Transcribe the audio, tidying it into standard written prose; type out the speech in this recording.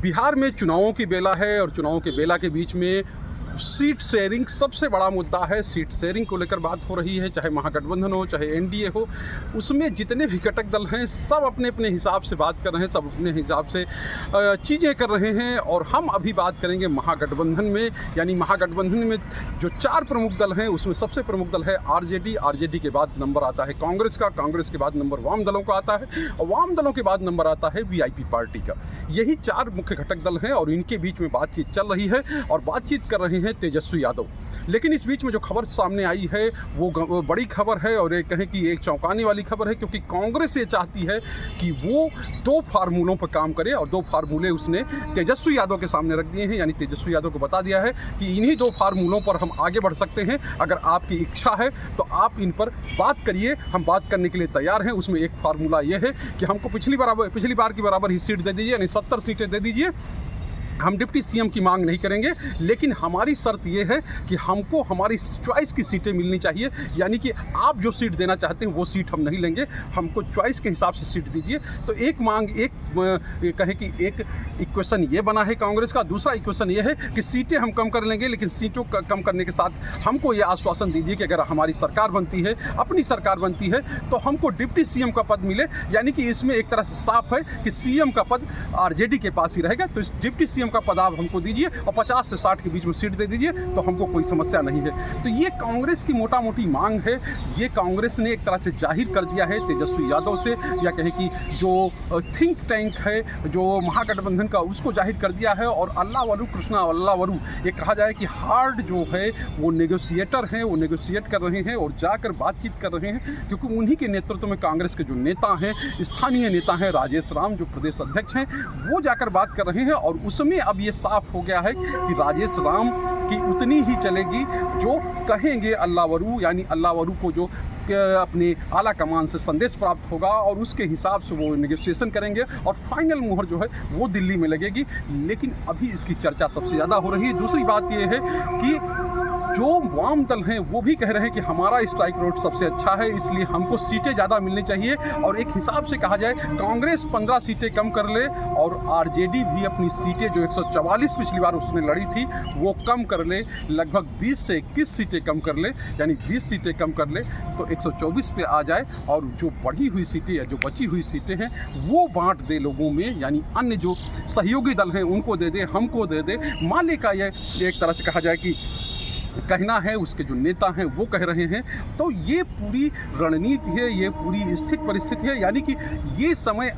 बिहार में चुनावों की बेला है और चुनावों के बेला के बीच में सीट शेयरिंग सबसे बड़ा मुद्दा है। सीट शेयरिंग को लेकर बात हो रही है, चाहे महागठबंधन हो चाहे एनडीए हो, उसमें जितने भी घटक दल हैं सब अपने अपने हिसाब से बात कर रहे हैं, सब अपने हिसाब से चीज़ें कर रहे हैं। और हम अभी बात करेंगे महागठबंधन में, यानी महागठबंधन में जो 4 प्रमुख दल हैं उसमें सबसे प्रमुख दल है आरजेडी। आरजेडी के बाद नंबर आता है कांग्रेस का, कांग्रेस के बाद नंबर वाम दलों का आता है और वाम दलों के बाद नंबर आता है वीआईपी पार्टी का। यही 4 मुख्य घटक दल हैं और इनके बीच में बातचीत चल रही है और बातचीत कर रहे हैं तेजस्वी यादव। लेकिन इस बीच में जो खबर सामने आई है वो बड़ी खबर है और एक कहें कि एक चौंकाने वाली खबर है, क्योंकि कांग्रेस ये चाहती है कि वो 2 फार्मूलों पर काम करे और 2 फार्मूले उसने तेजस्वी यादव के सामने रख दिए हैं। यानी तेजस्वी यादव को बता दिया है कि इन्हीं 2 फार्मूलों पर हम आगे बढ़ सकते हैं, अगर आपकी इच्छा है तो आप इन पर बात करिए, हम बात करने के लिए तैयार हैं। उसमें एक फार्मूला ये है कि हमको पिछली बार की बराबर ही सीट दे दीजिए, यानी 70 सीटें दे दीजिए। हम डिप्टी सीएम की मांग नहीं करेंगे, लेकिन हमारी शर्त यह है कि हमको हमारी चॉइस की सीटें मिलनी चाहिए। यानी कि आप जो सीट देना चाहते हैं वो सीट हम नहीं लेंगे, हमको चॉइस के हिसाब से सीट दीजिए। तो एक मांग, कहें कि एक इक्वेशन ये बना है कांग्रेस का। दूसरा इक्वेशन ये है कि सीटें हम कम कर लेंगे, लेकिन सीटों कम करने के साथ हमको ये आश्वासन दीजिए कि अगर हमारी सरकार बनती है, अपनी सरकार बनती है, तो हमको डिप्टी सीएम का पद मिले। यानी कि इसमें एक तरह से साफ है कि सीएम का पद आरजेडी के पास ही रहेगा। तो इस डिप्टी सीएम का पद आप हमको दीजिए और 50 से 60 के बीच में सीट दे दीजिए, तो हमको कोई समस्या नहीं है। तो ये कांग्रेस की मोटा मोटी मांग है। ये कांग्रेस ने एक तरह से जाहिर कर दिया है तेजस्वी यादव से, या कहें कि जो थिंक टैंक है जो महागठबंधन का, उसको जाहिर कर दिया है। और अल्लावरू कृष्णा अल्लावरू, ये कहा जाए कि हार्ड जो है वो नेगोशिएटर हैं, वो नेगोशिएट कर रहे हैं और जाकर बातचीत कर रहे हैं, क्योंकि उन्हीं के नेतृत्व में कांग्रेस के जो नेता हैं, स्थानीय नेता हैं, राजेश राम जो प्रदेश अध्यक्ष हैं, वो जाकर बात कर रहे हैं। और उसमें अब ये साफ हो गया है कि राजेश राम की उतनी ही चलेगी जो कहेंगे अल्लावरू, यानी अल्लावरू को जो अपने आला कमान से संदेश प्राप्त होगा और उसके हिसाब से वो नेगोशिएशन करेंगे और फाइनल मुहर जो है वो दिल्ली में लगेगी। लेकिन अभी इसकी चर्चा सबसे ज़्यादा हो रही है। दूसरी बात ये है कि जो वाम दल हैं वो भी कह रहे हैं कि हमारा स्ट्राइक रेट सबसे अच्छा है, इसलिए हमको सीटें ज़्यादा मिलनी चाहिए। और एक हिसाब से कहा जाए, कांग्रेस 15 सीटें कम कर ले और आरजेडी भी अपनी सीटें जो 144 पिछली बार उसने लड़ी थी वो कम कर ले, लगभग 20 से 21 सीटें कम कर ले, यानी 20 सीटें कम कर ले तो 124 पे आ जाए। और जो बढ़ी हुई सीटें या जो बची हुई सीटें हैं वो बांट दे लोगों में, यानी अन्य जो सहयोगी दल हैं उनको दे दे, हमको दे दे। माले का यह एक तरह से कहा जाए कि कहना है, उसके जो नेता हैं वो कह रहे हैं। तो ये पूरी रणनीति है, ये पूरी स्थित परिस्थिति है। यानी कि ये समय